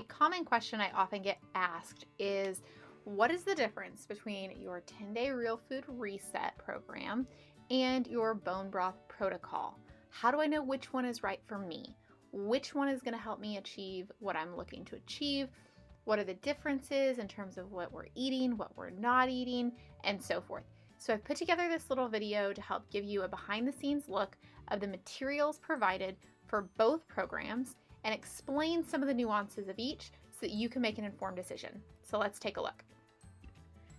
common question I often get asked is, what is the difference between your 10-day real food reset program and your bone broth protocol? How do I know which one is right for me? Which one is going to help me achieve what I'm looking to achieve? What are the differences in terms of what we're eating, what we're not eating, and so forth? So I've put together this little video to help give you a behind the scenes look of the materials provided for both programs and explain some of the nuances of each so that you can make an informed decision. So let's take a look.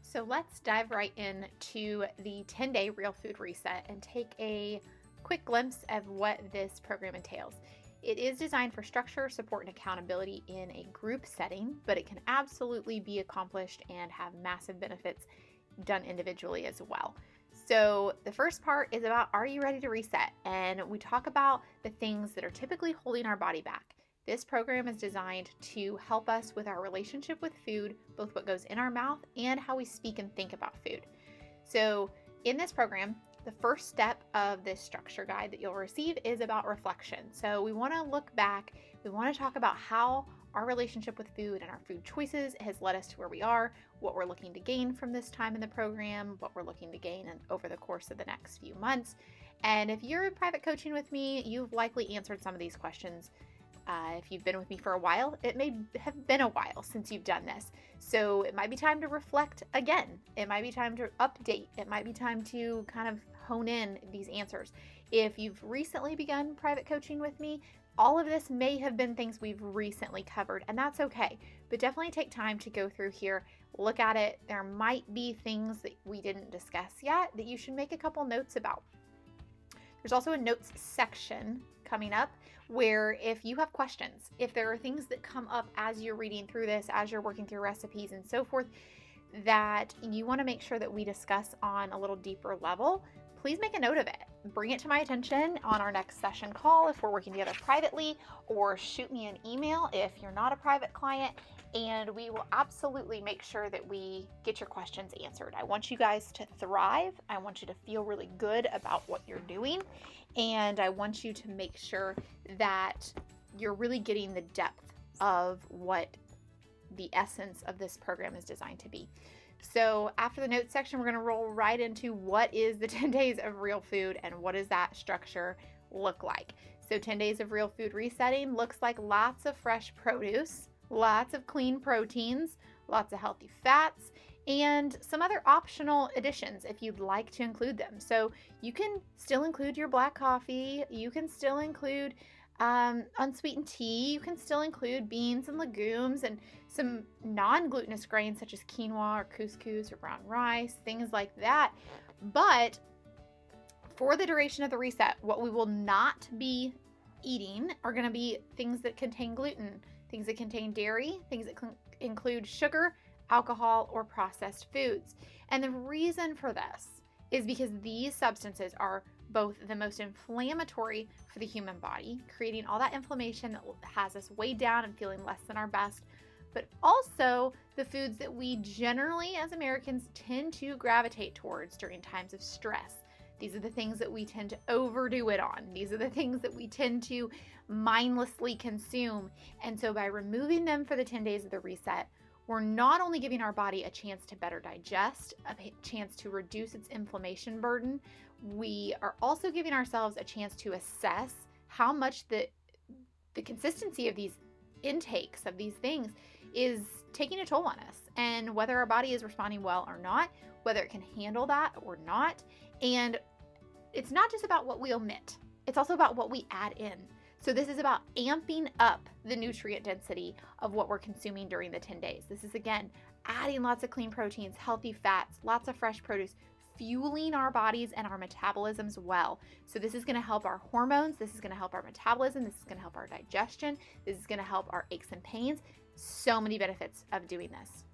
So let's dive right into the 10-day real food reset and take a quick glimpse of what this program entails. It is designed for structure, support, and accountability in a group setting, but it can absolutely be accomplished and have massive benefits done individually as well. So the first part is about, are you ready to reset? And we talk about the things that are typically holding our body back. This program is designed to help us with our relationship with food, both what goes in our mouth and how we speak and think about food. So in this program, the first step of this structure guide that you'll receive is about reflection. So we want to look back, we want to talk about how our relationship with food and our food choices has led us to where we are, what we're looking to gain from this time in the program, what we're looking to gain over the course of the next few months. And if you're in private coaching with me, you've likely answered some of these questions. If you've been with me for a while, it may have been a while since you've done this. So it might be time to reflect again. It might be time to update. It might be time to kind of hone in these answers. If you've recently begun private coaching with me, all of this may have been things we've recently covered, and that's okay. But definitely take time to go through here, look at it. There might be things that we didn't discuss yet that you should make a couple notes about. There's also a notes section coming up where if you have questions, if there are things that come up as you're reading through this, as you're working through recipes and so forth, that you want to make sure that we discuss on a little deeper level, please make a note of it. Bring it to my attention on our next session call if we're working together privately, or shoot me an email if you're not a private client, and we will absolutely make sure that we get your questions answered. I want you guys to thrive. I want you to feel really good about what you're doing, and I want you to make sure that you're really getting the depth of what the essence of this program is designed to be. So after the notes section, we're going to roll right into what is the 10 days of real food and what does that structure look like. So 10 days of real food resetting looks like lots of fresh produce, lots of clean proteins, lots of healthy fats, and some other optional additions if you'd like to include them. So you can still include your black coffee, you can still include unsweetened tea, you can still include beans and legumes and some non-glutinous grains such as quinoa or couscous or brown rice, things like that. But for the duration of the reset, what we will not be eating are going to be things that contain gluten, things that contain dairy, things that include sugar, alcohol, or processed foods. And the reason for this is because these substances are both the most inflammatory for the human body, creating all that inflammation that has us weighed down and feeling less than our best, but also the foods that we generally as Americans tend to gravitate towards during times of stress. These are the things that we tend to overdo it on. These are the things that we tend to mindlessly consume. And so by removing them for the 10 days of the reset, we're not only giving our body a chance to better digest, a chance to reduce its inflammation burden, we are also giving ourselves a chance to assess how much the consistency of these intakes of these things is taking a toll on us, and whether our body is responding well or not, whether it can handle that or not. And it's not just about what we omit, it's also about what we add in. So this is about amping up the nutrient density of what we're consuming during the 10 days. This is, again, adding lots of clean proteins, healthy fats, lots of fresh produce, fueling our bodies and our metabolisms well. So this is going to help our hormones, this is going to help our metabolism, this is going to help our digestion, this is going to help our aches and pains. So many benefits of doing this.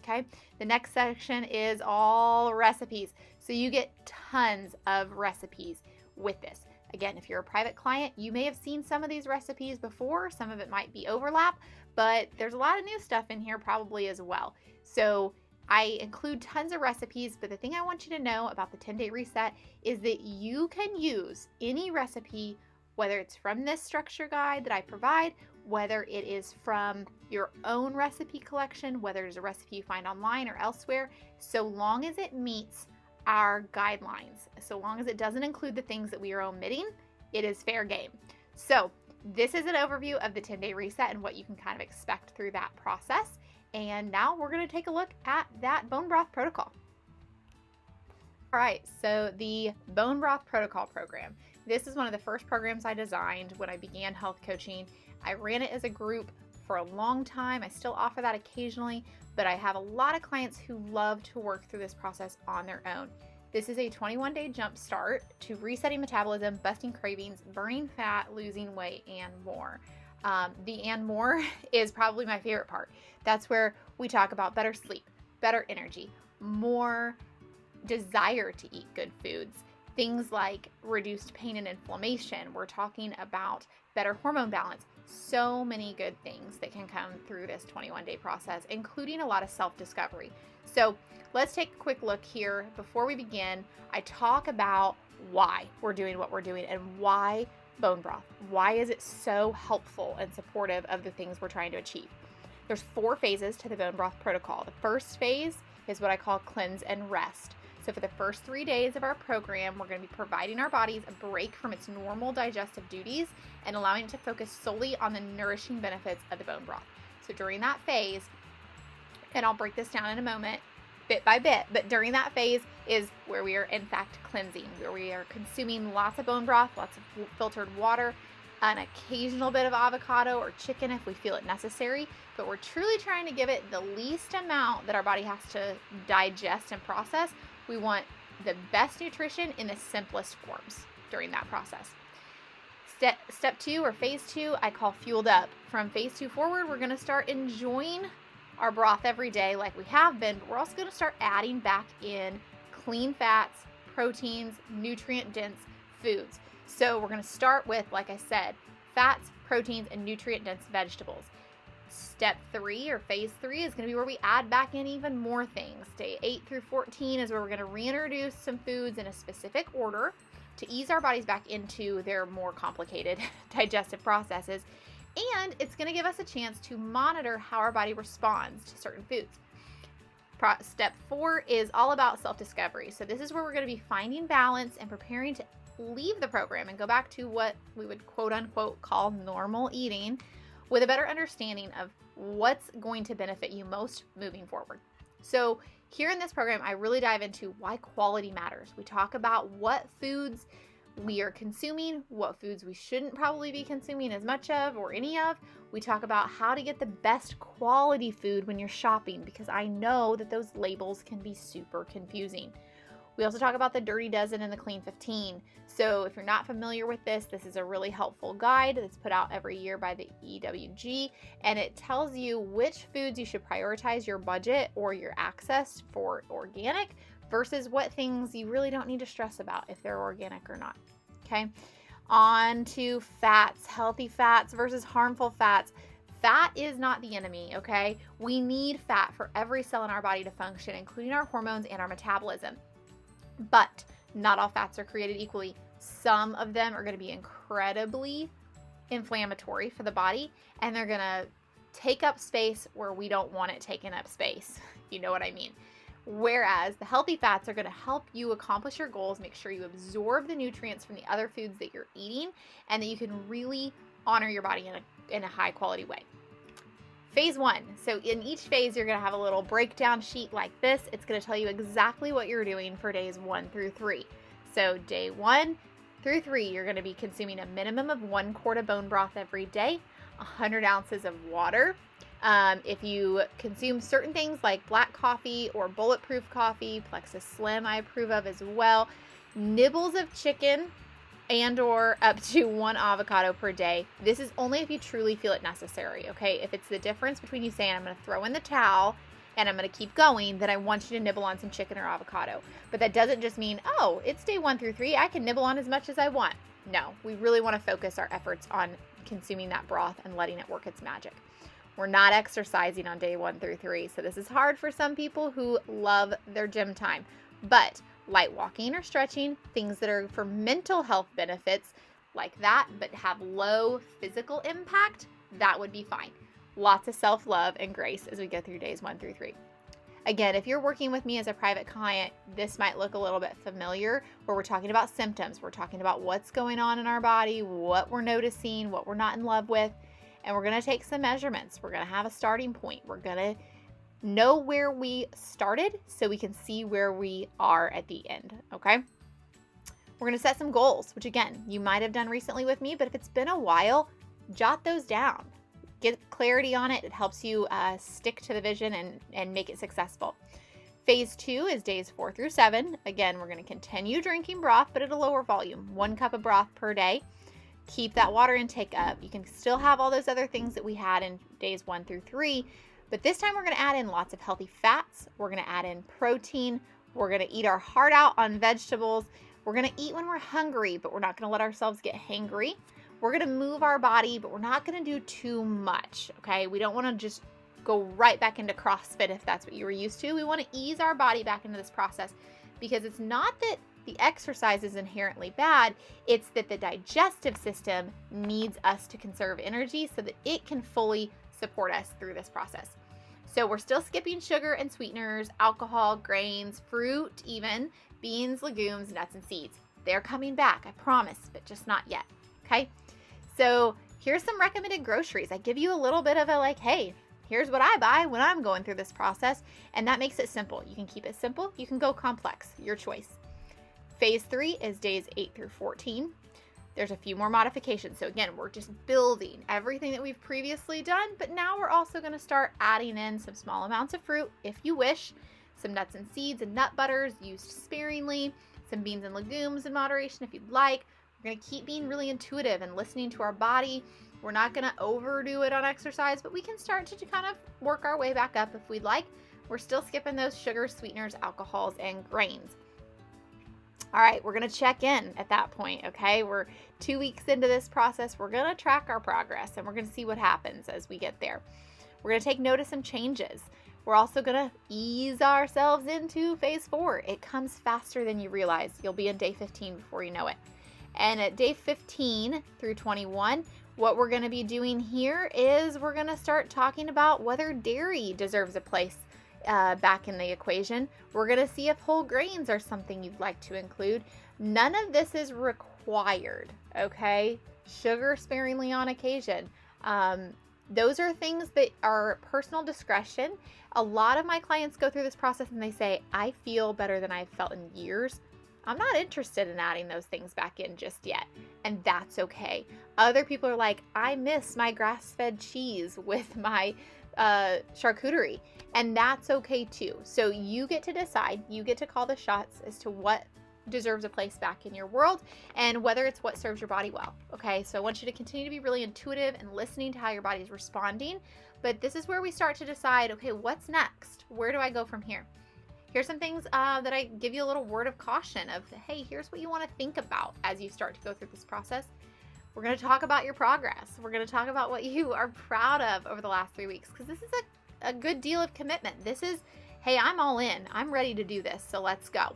Okay, the next section is all recipes. So you get tons of recipes with this. Again, if you're a private client, you may have seen some of these recipes before. Some of it might be overlap, but there's a lot of new stuff in here probably as well. So I include tons of recipes, but the thing I want you to know about the 10-day reset is that you can use any recipe, whether it's from this structure guide that I provide, whether it is from your own recipe collection, whether it's a recipe you find online or elsewhere, so long as it meets our guidelines, so long as it doesn't include the things that we are omitting, it is fair game. So this is an overview of the 10-day reset and what you can kind of expect through that process. And now we're going to take a look at that bone broth protocol. All right, so the bone broth protocol program. This is one of the first programs I designed when I began health coaching. I ran it as a group for a long time. I still offer that occasionally, but I have a lot of clients who love to work through this process on their own. This is a 21-day jump start to resetting metabolism, busting cravings, burning fat, losing weight, and more. The and more is probably my favorite part. That's where we talk about better sleep, better energy, more desire to eat good foods, things like reduced pain and inflammation. We're talking about better hormone balance. So many good things that can come through this 21-day process, including a lot of self-discovery. So let's take a quick look here. Before we begin, I talk about why we're doing what we're doing and why bone broth. Why is it so helpful and supportive of the things we're trying to achieve? There's 4 phases to the bone broth protocol. The first phase is what I call cleanse and rest. So for the first 3 days of our program, we're going to be providing our bodies a break from its normal digestive duties and allowing it to focus solely on the nourishing benefits of the bone broth. So during that phase, and I'll break this down in a moment, bit by bit, but during that phase is where we are in fact cleansing, where we are consuming lots of bone broth, lots of filtered water, an occasional bit of avocado or chicken if we feel it necessary, but we're truly trying to give it the least amount that our body has to digest and process. We want the best nutrition in the simplest forms during that process. Step 2 or phase 2, I call fueled up. From phase 2 forward, we're going to start enjoying our broth every day like we have been, but we're also going to start adding back in clean fats, proteins, nutrient-dense foods. So we're going to start with, like I said, fats, proteins, and nutrient-dense vegetables. Step 3 or phase 3 is going to be where we add back in even more things. Day 8 through 14 is where we're going to reintroduce some foods in a specific order to ease our bodies back into their more complicated digestive processes. And it's going to give us a chance to monitor how our body responds to certain foods. Step 4 is all about self-discovery. So this is where we're going to be finding balance and preparing to leave the program and go back to what we would quote unquote call normal eating, with a better understanding of what's going to benefit you most moving forward. So here in this program, I really dive into why quality matters. We talk about what foods we are consuming, what foods we shouldn't probably be consuming as much of or any of. We talk about how to get the best quality food when you're shopping, because I know that those labels can be super confusing. We also talk about the Dirty Dozen and the Clean 15. So if you're not familiar with this, this is a really helpful guide that's put out every year by the EWG, and it tells you which foods you should prioritize your budget or your access for organic versus what things you really don't need to stress about if they're organic or not. Okay, on to fats, healthy fats versus harmful fats. Fat is not the enemy, okay? We need fat for every cell in our body to function, including our hormones and our metabolism. But not all fats are created equally. Some of them are going to be incredibly inflammatory for the body, and they're going to take up space where we don't want it taking up space. You know what I mean? Whereas the healthy fats are going to help you accomplish your goals, make sure you absorb the nutrients from the other foods that you're eating, and that you can really honor your body in a high quality way. Phase 1. So in each phase, you're going to have a little breakdown sheet like this. It's going to tell you exactly what you're doing for days 1 through 3. So day 1 through 3, you're going to be consuming a minimum of 1 quart of bone broth every day, 100 ounces of water. If you consume certain things like black coffee or bulletproof coffee, Plexus Slim I approve of as well, nibbles of chicken, and or up to 1 avocado per day. This is only if you truly feel it necessary, okay? If it's the difference between you saying, I'm going to throw in the towel and I'm going to keep going, then I want you to nibble on some chicken or avocado. But that doesn't just mean, oh, it's day 1 through 3, I can nibble on as much as I want. No, we really want to focus our efforts on consuming that broth and letting it work its magic. We're not exercising on day 1 through 3, so this is hard for some people who love their gym time. But light walking or stretching, things that are for mental health benefits like that, but have low physical impact, that would be fine. Lots of self-love and grace as we go through days 1 through 3. Again, if you're working with me as a private client, this might look a little bit familiar, where we're talking about symptoms. We're talking about what's going on in our body, what we're noticing, what we're not in love with, and we're going to take some measurements. We're going to have a starting point. We're going to know where we started so we can see where we are at the end, okay? We're going to set some goals, which again, you might have done recently with me, but if it's been a while, jot those down. Get clarity on it. It helps you stick to the vision and make it successful. Phase 2 is days 4 through 7. Again, we're going to continue drinking broth, but at a lower volume. 1 cup of broth per day. Keep that water intake up. You can still have all those other things that we had in days 1 through 3, but this time we're going to add in lots of healthy fats. We're going to add in protein. We're going to eat our heart out on vegetables. We're going to eat when we're hungry, but we're not going to let ourselves get hangry. We're going to move our body, but we're not going to do too much, okay? We don't want to just go right back into CrossFit if that's what you were used to. We want to ease our body back into this process, because it's not that the exercise is inherently bad, it's that the digestive system needs us to conserve energy so that it can fully support us through this process. So we're still skipping sugar and sweeteners, alcohol, grains, fruit even, beans, legumes, nuts, and seeds. They're coming back, I promise, but just not yet, okay? So here's some recommended groceries. I give you a little bit of a like, hey, here's what I buy when I'm going through this process, and that makes it simple. You can keep it simple. You can go complex, your choice. Phase 3 is days 8 through 14. There's a few more modifications. So again, we're just building everything that we've previously done, but now we're also going to start adding in some small amounts of fruit, if you wish, some nuts and seeds and nut butters used sparingly, some beans and legumes in moderation if you'd like. We're going to keep being really intuitive and listening to our body. We're not going to overdo it on exercise, but we can start to kind of work our way back up if we'd like. We're still skipping those sugars, sweeteners, alcohols, and grains. All right, we're going to check in at that point, okay? We're 2 weeks into this process. We're going to track our progress, and we're going to see what happens as we get there. We're going to take note of some changes. We're also going to ease ourselves into phase 4. It comes faster than you realize. You'll be in day 15 before you know it. And at day 15 through 21, what we're going to be doing here is we're going to start talking about whether dairy deserves a place back in the equation. We're going to see if whole grains are something you'd like to include. None of this is required, okay? Sugar sparingly on occasion. Those are things that are personal discretion. A lot of my clients go through this process and they say, I feel better than I've felt in years. I'm not interested in adding those things back in just yet, and that's okay. Other people are like, I miss my grass-fed cheese with my charcuterie, and that's okay too. So you get to decide, you get to call the shots as to what deserves a place back in your world and whether it's what serves your body well, okay? So I want you to continue to be really intuitive and listening to how your body is responding, but this is where we start to decide, okay, what's next? Where do I go from here? Here's some things that I give you a little word of caution of, hey, here's what you want to think about as you start to go through this process. We're going to talk about your progress. We're going to talk about what you are proud of over the last 3 weeks, because this is a good deal of commitment. This is, hey, I'm all in. I'm ready to do this, so let's go.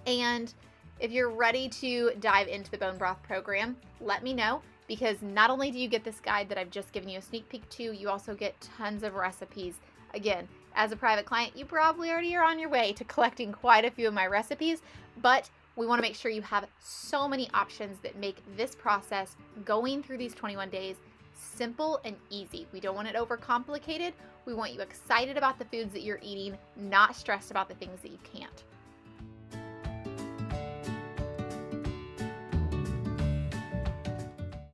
And if you're ready to dive into the Bone Broth program, let me know, because not only do you get this guide that I've just given you a sneak peek to, you also get tons of recipes. Again, as a private client, you probably already are on your way to collecting quite a few of my recipes, but we want to make sure you have so many options that make this process going through these 21 days simple and easy. We don't want it overcomplicated. We want you excited about the foods that you're eating, not stressed about the things that you can't.